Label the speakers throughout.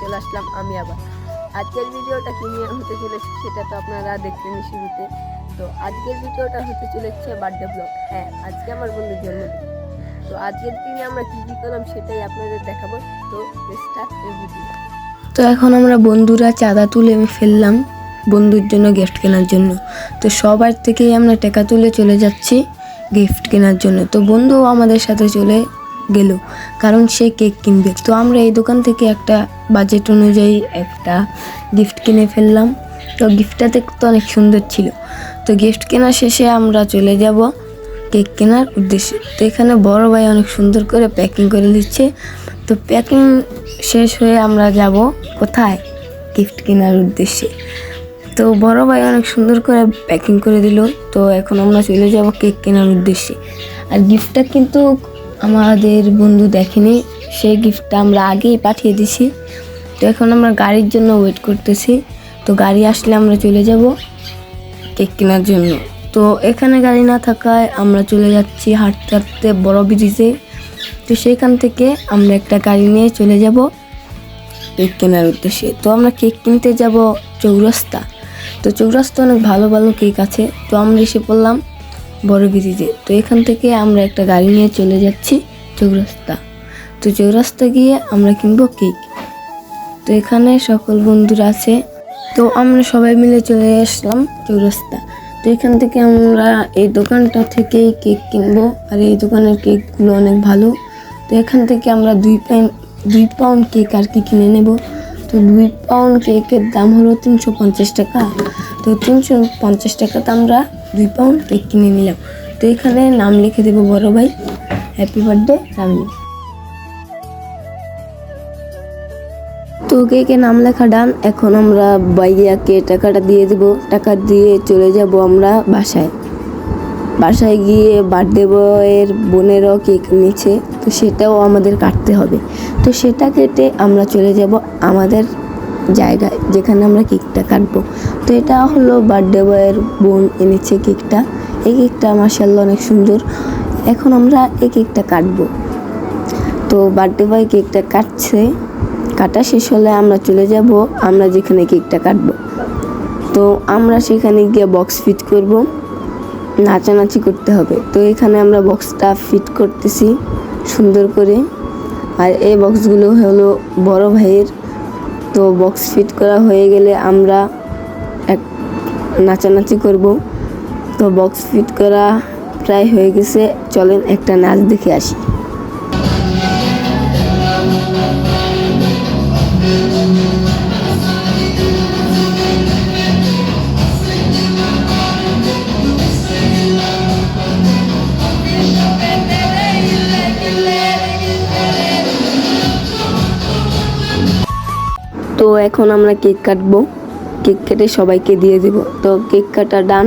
Speaker 1: চলে আসলাম আমি আবার। আজকের ভিডিওটা কি নিয়ে হতে চলেছে সেটা তো আপনারা দেখলেন শুরুতে। তো আজকের ভিডিওটা হতে চলেছে বার্থডে ব্লগ। হ্যাঁ, আজকে আমার বন্ধুর জন্মদিন। তো আজকের দিনে আমরা কি কি করলাম সেটাই আপনাদের দেখাবো। তো স্টার্ট এই ভিডিও। তো এখন আমরা বন্ধুরা চাঁদা তুলে ফেললাম বন্ধুর জন্য গিফট কেনার জন্য। তো সবার থেকেই আমরা টাকা তুলে চলে যাচ্ছি গিফট কেনার জন্য। তো বন্ধুও আমাদের সাথে চলে গেল, কারণ সে কেক কিনবে। তো আমরা এই দোকান থেকে একটা বাজেট অনুযায়ী একটা গিফট কিনে ফেললাম। তো গিফটটা দেখতে অনেক সুন্দর ছিল। তো গিফট কেনা শেষে আমরা চলে যাব কেক কেনার উদ্দেশ্যে। তো এখানে বড় ভাই অনেক সুন্দর করে প্যাকিং করে দিচ্ছে। তো প্যাকিং শেষ হয়ে আমরা যাব কোথায়? গিফট কেনার উদ্দেশ্যে। তো বড় ভাই অনেক সুন্দর করে প্যাকিং করে দিল। তো এখন আমরা চলে যাব কেক কেনার উদ্দেশ্যে। আর গিফটটা কিন্তু আমাদের বন্ধু দেখেনি, সেই গিফটটা আমরা আগেই পাঠিয়ে দিছি। তো এখন আমরা গাড়ির জন্য ওয়েট করতেছি। তো গাড়ি আসলে আমরা চলে যাব কেক কেনার জন্য। তো এখানে গাড়ি না থাকায় আমরা চলে যাচ্ছি হাঁটতে হাঁটতে বড় ব্রিজে। তো সেখান থেকে আমরা একটা গাড়ি নিয়ে চলে যাব কেক কেনার উদ্দেশ্যে। তো আমরা কেক কিনতে যাব চৌরাস্তা। তো চৌরাস্তা অনেক ভালো ভালো কেক আছে। তো আমরা এসে পড়লাম বড় ব্রিজে। তো এখান থেকে আমরা একটা গাড়ি নিয়ে চলে যাচ্ছি চৌরাস্তা। তো চৌরাস্তা গিয়ে আমরা কিনবো কেক। তো এখানে সকল বন্ধুরা আছে। তো আমরা সবাই মিলে চলে আসলাম চৌরাস্তা। তো এখান থেকে আমরা এই দোকানটা থেকেই কেক কিনবো। আর এই দোকানের কেকগুলো অনেক ভালো। তো এখান থেকে আমরা 2 পাউন্ড কেক আর কি কিনে নেব। তো 2 পাউন্ড কেকের দাম হলো 350 টাকা। তো 350 টাকাতে আমরা 2 পাউন্ড কেক কিনে নিলাম। তো এখানে নাম লিখে দেবো বড় ভাই, হ্যাপি বার্থডে রামি। তো কেকে নাম লেখা ডান। এখন আমরা ভাইয়াকে টাকাটা দিয়ে দেবো। টাকা দিয়ে চলে যাব আমরা বাসায় গিয়ে বার্থডে বয়ের বোনেরও কেক নিচ্ছে। তো সেটাও আমাদের কাটতে হবে। তো সেটা কেটে আমরা চলে যাব আমাদের জায়গায় যেখানে আমরা কেকটা কাটবো। তো এটা হলো বার্থডে বয়ের বোন এনেছে কেকটা। এই কেকটা মাশাআল্লাহ অনেক সুন্দর। এখন আমরা এই কেকটা কাটবো। তো বার্থডে বয় কেকটা কাটছে। কাটা শেষ হলে আমরা চলে যাব আমরা যেখানে কেকটা কাটবো। তো আমরা সেখানে গিয়ে বক্স ফিট করব, নাচানাচি করতে হবে। তো এখানে আমরা বক্সটা ফিট করতেছি সুন্দর করে। আর এই বক্সগুলো হলো বড় ভাইয়ের। তো বক্স ফিট করা হয়ে গেলে আমরা এক নাচানাচি করব। তো বক্স ফিট করা প্রায় হয়ে গেছে, চলেন একটা নাচ দেখে আসি। তো এখন আমরা কেক কাটবো। কেক কেটে সবাইকে দিয়ে দেব। তো কেক কাটা ডান।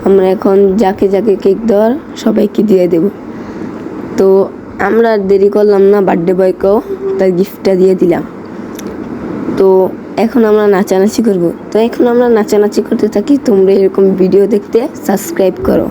Speaker 1: আমরা এখন যাকে যাকে কেক দেওয়ার সবাইকে দিয়ে দেব। তো আমরা দেরি করলাম না, বার্থডে বয়কেও তার গিফটটা দিয়ে দিলাম। তো এখন আমরা নাচানাচি করব। তো এখন আমরা নাচানাচি করতে থাকি। তোমরা এরকম ভিডিও দেখতে সাবস্ক্রাইব করো।